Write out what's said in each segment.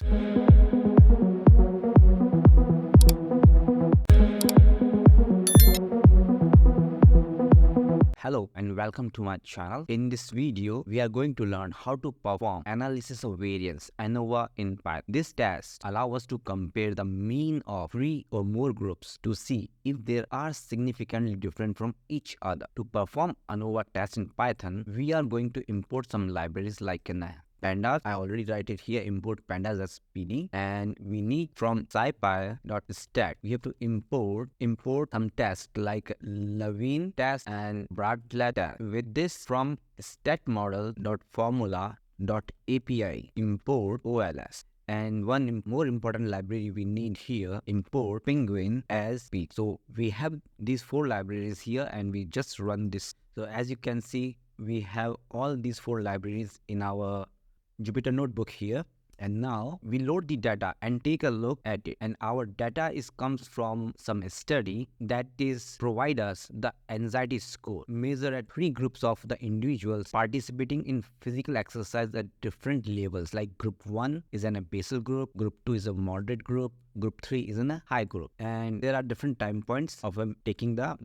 Hello and welcome to my channel. In this video, we are going to learn how to perform analysis of variance Anova in Python. This test allows us to compare the mean of 3 or more groups to see if they are significantly different from each other. To perform Anova test in Python, we are going to import some libraries like pandas. I already write it here, import pandas as PD, and we need from scipy.stat we have to import some tests like Levine test and Bradley test. With this, from statmodel.formula.api import OLS. And one more important library we need here, import penguin as p. So we have these 4 libraries here and we just run this. So as you can see, we have all these 4 libraries in our Jupyter notebook here, and now we load the data and take a look at it. And our data comes from some study that is provide us the anxiety score measured at 3 groups of the individuals participating in physical exercise at different levels. Like group 1 is in a basal group, group 2 is a moderate group, group 3 is in a high group, and there are different time points of taking the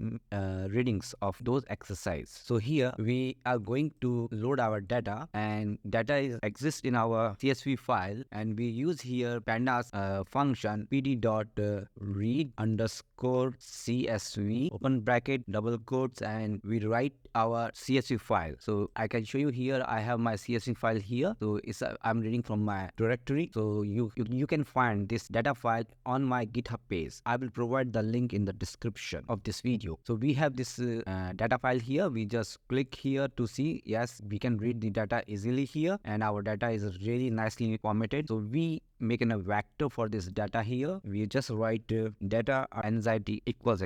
readings of those exercise. So here we are going to load our data, and data exists in our CSV file, and we use here pandas function pd.read underscore CSV open bracket double quotes, and we write our CSV file. So I can show you here. I have my CSV file here. So I'm reading from my directory. So you can find this data file on my GitHub page. I will provide the link in the description of this video. So we have this data file here. We just click here to see. Yes, we can read the data easily here, and our data is really nicely formatted. So we making a vector for this data here. We just write data anxiety equals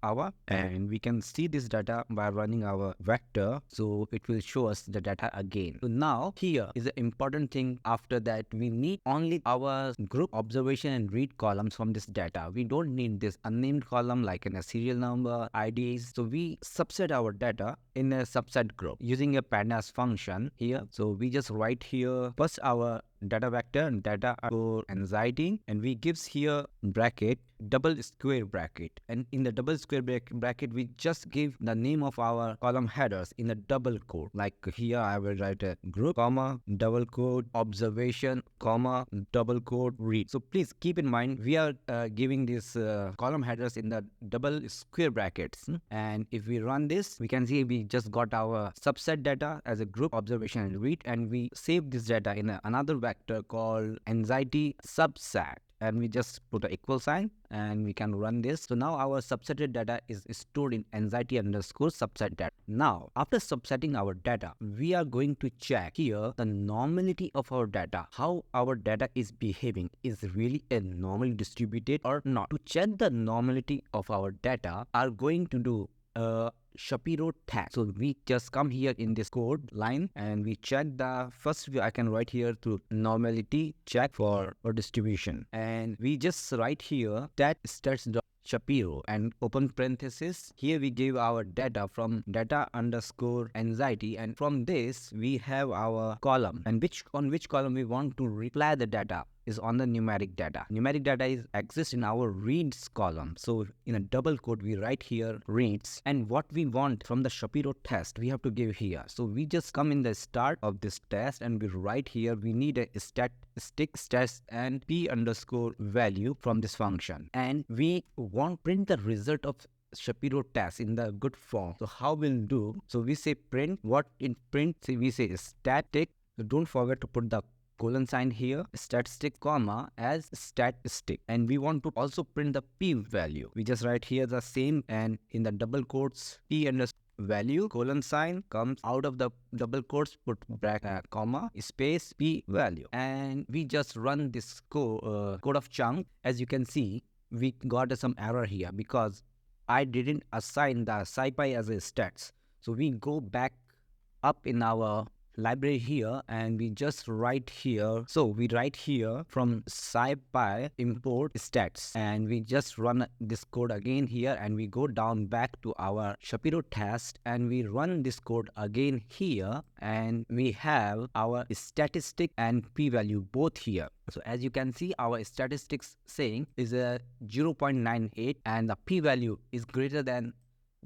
our, and we can see this data by running our vector. So it will show us the data again. So now here is the important thing. After that, we need only our group observation and read columns from this data. We don't need this unnamed column like in a serial number, IDs. So we subset our data in a subset group using a pandas function here. So we just write here first our data vector and data for anxiety, and we gives here bracket double square bracket, and in the double square bracket we just give the name of our column headers in a double quote. Like here I will write a group comma double quote observation comma double quote read. So please keep in mind we are giving these column headers in the double square brackets, and if we run this we can see we just got our subset data as a group observation and read, and we save this data in another vector called anxiety subset, and we just put an equal sign and we can run this. So now our subsetted data is stored in anxiety underscore subset data. Now after subsetting our data, we are going to check here the normality of our data, how our data is behaving, is really a normally distributed or not. To check the normality of our data, are going to do Shapiro test. So we just come here in this code line and we check the first I can write here to normality check for distribution, and we just write here that stats Shapiro and open parenthesis. Here we give our data from data underscore anxiety, and from this we have our column, and on which column we want to reply the data is on the numeric data. Numeric data exists in our reads column. So in a double quote we write here reads, and what we want from the Shapiro test we have to give here. So we just come in the start of this test and we write here we need a statistic stats and p underscore value from this function, and we want print the result of Shapiro test in the good form. So how we'll do? So we say print what in print. So we say static. So don't forget to put the colon sign here, statistic comma as statistic, and we want to also print the p value. We just write here the same, and in the double quotes p underscore value colon sign comes out of the double quotes, put bracket comma space p value, and we just run this code of chunk. As you can see, we got some error here because I didn't assign the SciPy as a stats. So we go back up in our library here and we just write here. So we write here from scipy import stats and we just run this code again here and we go down back to our Shapiro test and we run this code again here and we have our statistic and p-value both here. So as you can see, our statistics saying is a 0.98 and the p-value is greater than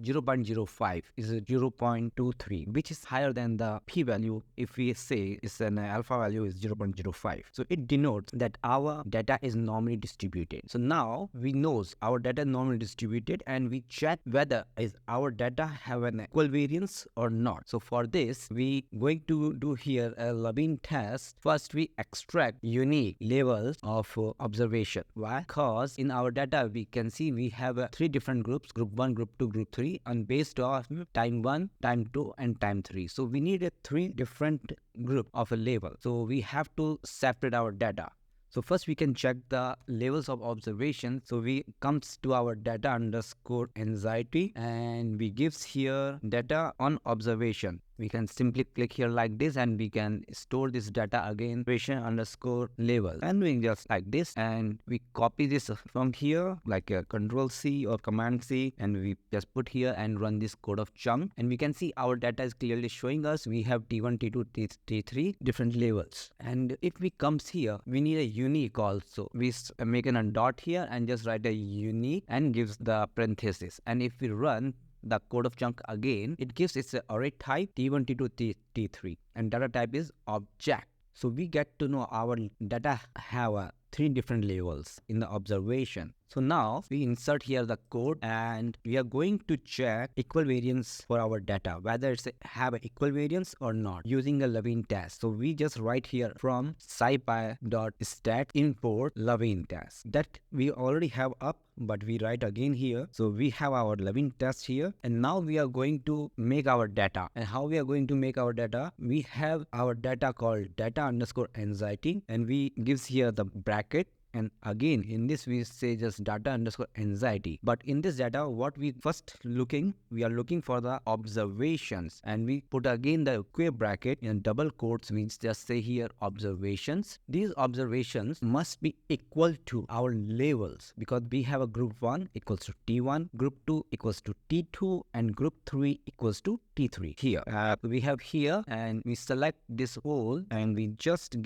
0.05 is a 0.23, which is higher than the p-value if we say it's an alpha value is 0.05. So it denotes that our data is normally distributed. So now we know our data is normally distributed and we check whether is our data have an equal variance or not. So for this, we going to do here a Levine test. First, we extract unique levels of observation. Why? Because in our data, we can see we have 3 different groups, group 1, group 2, group 3. And based off time 1, time 2 and time 3. So we need a 3 different group of a label. So we have to separate our data. So first we can check the levels of observation. So we comes to our data underscore anxiety and we gives here data on observation. We can simply click here like this and we can store this data again, observation underscore level, and we just like this and we copy this from here like a control C or command C and we just put here and run this code of chunk and we can see our data is clearly showing us we have T1, T2, T3 different levels. And if we comes here, we need a unique also. We make a dot here and just write a unique and gives the parenthesis. And if we run the code of chunk again, it gives its array type T1, T2, T3 and data type is object. So we get to know our data have 3 different levels in the observation. So now we insert here the code and we are going to check equal variance for our data, whether it's have an equal variance or not using a Levine test. So we just write here from scipy.stat import Levine test that we already have up, but we write again here. So we have our Levine test here and now we are going to make our data. And how we are going to make our data? We have our data called data underscore anxiety and we gives here the bracket. And again, in this we say just data underscore anxiety. But in this data, what we first we are looking for the observations. And we put again the square bracket in double quotes. We just say here observations. These observations must be equal to our levels because we have a group 1 equals to T1, group 2 equals to T2, and group 3 equals to T3. Here we have here and we select this whole and we just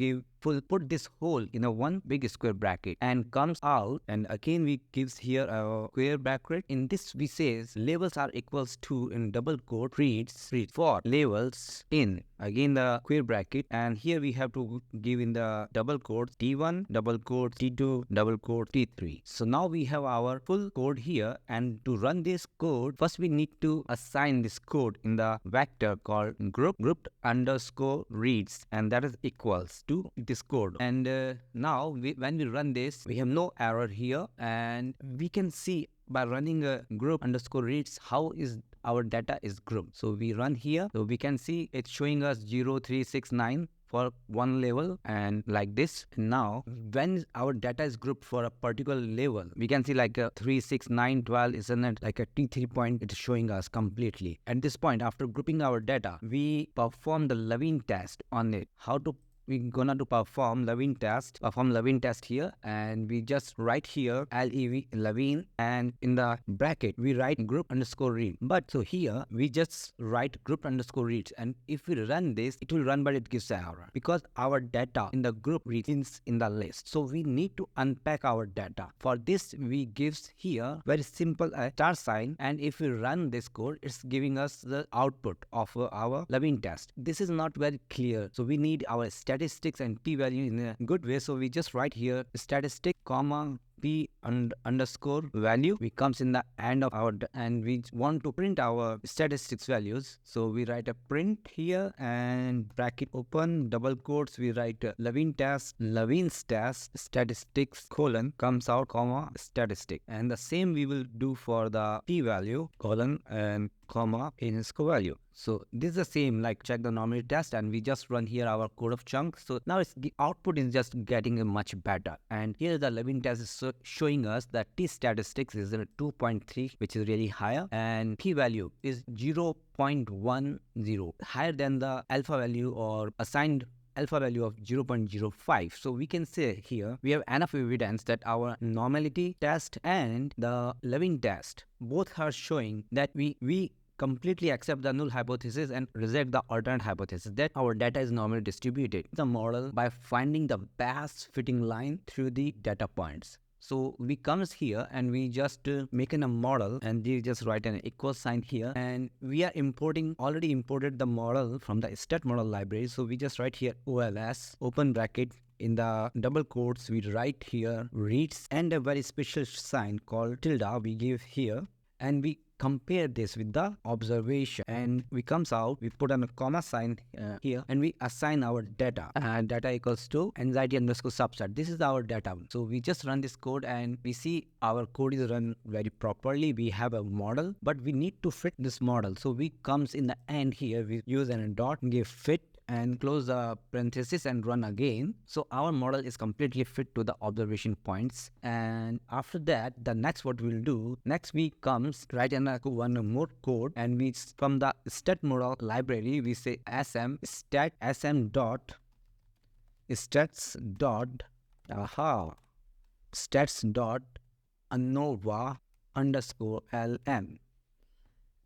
put this whole in a one big square bracket and comes out, and again we gives here a square bracket. In this we says levels are equals to in double quote reads for levels in again the square bracket, and here we have to give in the double quotes T1 double quote T2 double quote T3. So now we have our full code here, and to run this code first we need to assign this code in the vector called grouped underscore reads, and that is equals to this code. And now when we run this, we have no error here, and we can see by running a group underscore reads how is our data is grouped. So we run here, so we can see it's showing us 0, 3, 6, 9 for one level and like this. Now when our data is grouped for a particular level, we can see like a 3, 6, 9, 12 isn't it like a T3 point, it is showing us completely. At this point, after grouping our data, we perform the Levine test on it. How to we're gonna to perform Levine test here, and we just write here LEV Levine, and in the bracket we write group underscore read. But so here we just write group underscore reads, and if we run this, it will run, but it gives an error because our data in the group reads is in the list. So we need to unpack our data. For this we gives here very simple star sign, and if we run this code, it's giving us the output of our Levine test. This is not very clear, so we need our statistics and p-value in a good way. So we just write here statistic comma p underscore value. We comes in the end of our and we want to print our statistics values. So we write a print here and bracket open double quotes. We write Levine test, Levine's test, statistics colon comes out comma statistic, and the same we will do for the p-value colon and comma in score value. So this is the same like check the normality test, and we just run here our code of chunk. So now the output is just getting much better. And here the Levin test is showing us that T statistics is a 2.3, which is really higher, and P value is 0.10, higher than the alpha value or assigned alpha value of 0.05. So we can say here we have enough evidence that our normality test and the Levin test both are showing that we completely accept the null hypothesis and reject the alternate hypothesis that our data is normally distributed. The model by finding the best fitting line through the data points. So we comes here and we just making a model, and we just write an equal sign here, and we are already imported the model from the stat model library. So we just write here OLS open bracket, in the double quotes we write here reads, and a very special sign called tilde we give here, and we compare this with the observation, and we comes out, we put on a comma sign here, and we assign our data, and data equals to anxiety underscore subset. This is our data. So we just run this code, and we see our code is run very properly. We have a model, but we need to fit this model. So we comes in the end here, we use a dot, give fit, and close the parenthesis and run again. So our model is completely fit to the observation points. And after that, the next what we'll do, next we comes write one more code, and we from the stat model library we say sm stat sm dot stats dot stats dot Anova underscore lm,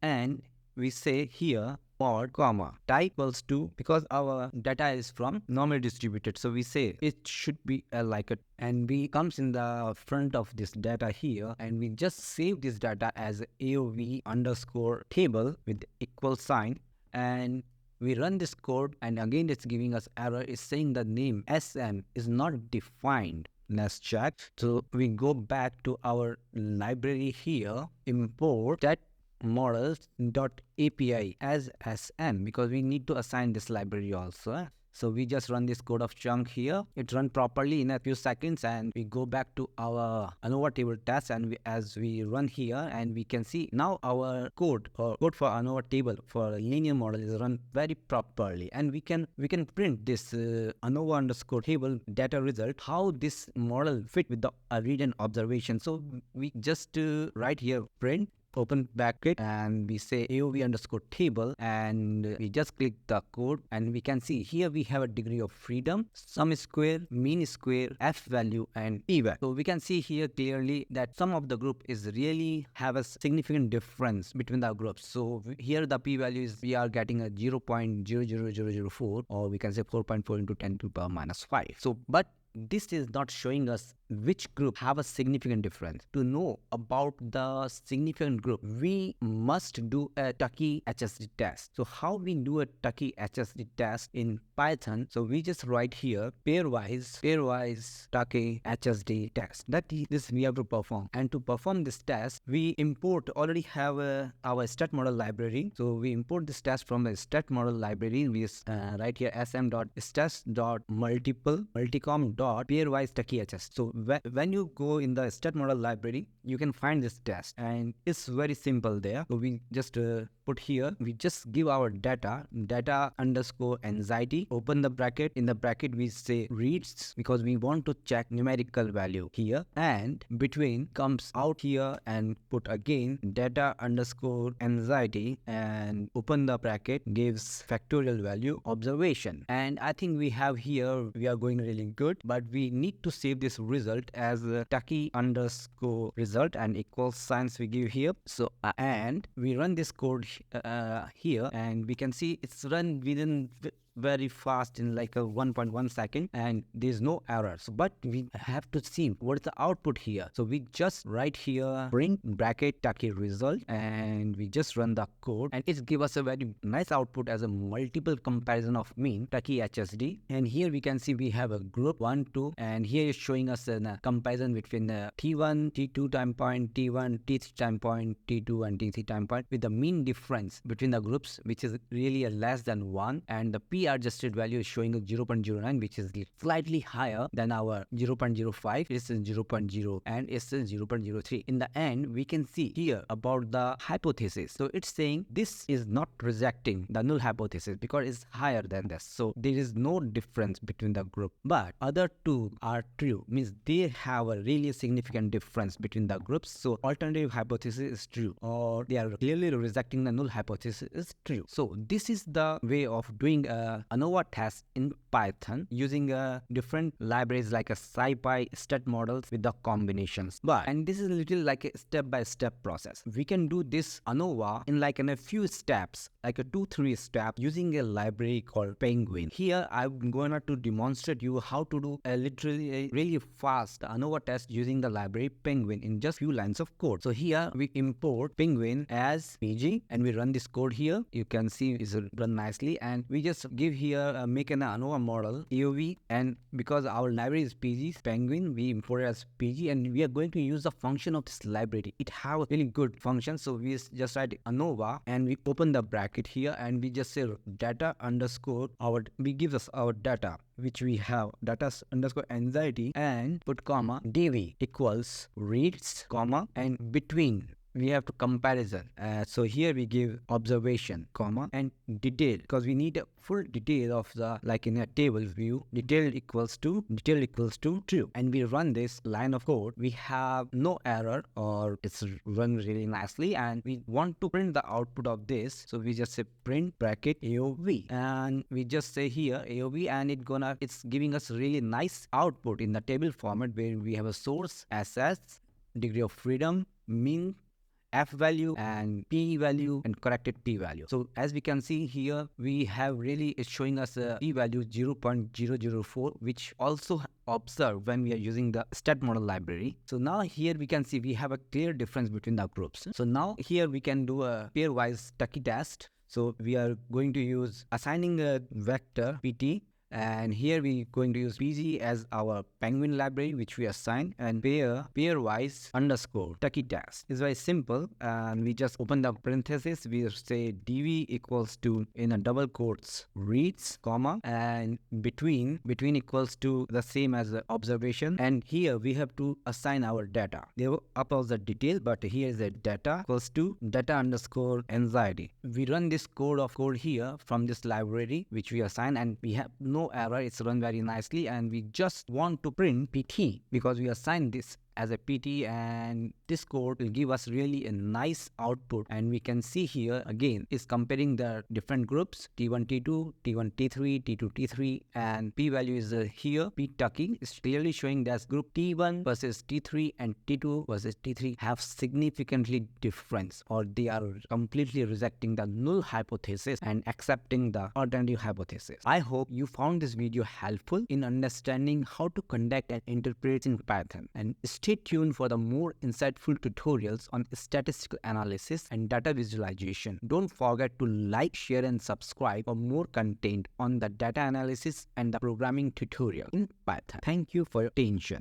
and we say here mod comma type equals to, because our data is from normally distributed, so we say it should be like a, and we comes in the front of this data here, and we just save this data as AOV underscore table with equal sign, and we run this code, and again it's giving us error. It's saying the name SM is not defined. Let's check. So we go back to our library here, import that models.api as sm, because we need to assign this library also. So we just run this code of chunk here. It run properly in a few seconds, and we go back to our Anova table test, and as we run here, and we can see now our code for Anova table for a linear model is run very properly, and we can print this Anova underscore table data result, how this model fit with the read and observation. So we just write here print open bracket, and we say AOV underscore table, and we just click the code, and we can see here we have a degree of freedom, sum square, mean square, f value, and p value. So we can see here clearly that some of the group is really have a significant difference between the groups. So here the p value is, we are getting a 0.00004, or we can say 4.4 into 10 to the power minus 5. So but this is not showing us which group have a significant difference. To know about the significant group, we must do a Tucky HSD test. So how we do a Tucky HSD test in Python? So we just write here pairwise Tucky HSD test. This we have to perform. And to perform this test, we already have our stat model library. So we import this test from the stat model library. We write here sm.stats.multicom.pairwise Tucky HSD. So when you go in the stat model library, you can find this test, and it's very simple there. So we just put here, we just give our data underscore anxiety, open the bracket, in the bracket we say reads, because we want to check numerical value here, and between comes out here, and put again data underscore anxiety, and open the bracket, gives factorial value observation. And I think we have here, we are going really good, but we need to save this result as Tucky underscore result, and equal signs we give here. So and we run this code here, and we can see it's run within very fast in like a 1.1 second, and there's no errors. But we have to see what is the output here. So we just write here print bracket Tucky result, and we just run the code, and it gives us a very nice output as a multiple comparison of mean Tucky HSD. And here we can see we have a group 1, 2, and here is showing us a comparison between the T1, T2 time point, T1, T3 time point, T2 and T3 time point, with the mean difference between the groups, which is really a less than 1, and the P adjusted value is showing a 0.09, which is slightly higher than our 0.05. It's 0.0 and it's 0.03. In the end, we can see here about the hypothesis. So it's saying this is not rejecting the null hypothesis because it's higher than this. So there is no difference between the group. But other two are true, means they have a really significant difference between the groups. So alternative hypothesis is true, or they are clearly rejecting the null hypothesis is true. So this is the way of doing a Anova test in Python using different libraries like a SciPy, stat models with the combinations. And this is a little like a step-by-step process. We can do this Anova in a few steps, like a 2-3 steps using a library called Penguin. Here I'm going to demonstrate you how to do a literally really fast Anova test using the library Penguin in just few lines of code. So here we import Penguin as PG and we run this code here. You can see it's run nicely, and we just give here make an Anova model AOV, and because our library is PG Penguin, we import it as PG, and we are going to use the function of this library. It have a really good function, so we just write Anova and we open the bracket here and we just say data underscore we give us our data which we have data underscore anxiety and put comma dv equals reads comma and between we have to comparison. So here we give observation comma and detail, because we need a full detail of the, like in a table view, detail equals to true, and we run this line of code. We have no error, or it's run really nicely, and we want to print the output of this. So we just say print bracket AOV, and we just say here AOV, and it's giving us really nice output in the table format where we have a source, SS, degree of freedom, mean, F value, and P value, and corrected P value. So as we can see here, we have really, it's showing us a P value 0.004, which also observed when we are using the stat model library. So now here we can see we have a clear difference between the groups. So now here we can do a pairwise Tucky test. So we are going to use assigning a vector PT, and here we going to use PG as our Penguin library which we assign, and pairwise underscore Tucky test. It's very simple, and we just open the parenthesis. We say dv equals to, in a double quotes, reads comma, and between equals to the same as the observation, and here we have to assign our data. They were up as the detail, but here is the data equals to data underscore anxiety. We run this code here from this library which we assign, and we have no error. It's run very nicely, and we just want to print PT because we assign this as a PT, and this code will give us really a nice output. And we can see here again is comparing the different groups T1 T2 T1 T3 T2 T3, and P value is here P Tucky is clearly showing that group T1 versus T3 and T2 versus T3 have significantly difference, or they are completely rejecting the null hypothesis and accepting the alternative hypothesis. I hope you found this video helpful in understanding how to conduct and interpret in Python, and stay tuned for the more insightful tutorials on statistical analysis and data visualization. Don't forget to like, share, and subscribe for more content on the data analysis and the programming tutorial in Python. Thank you for your attention.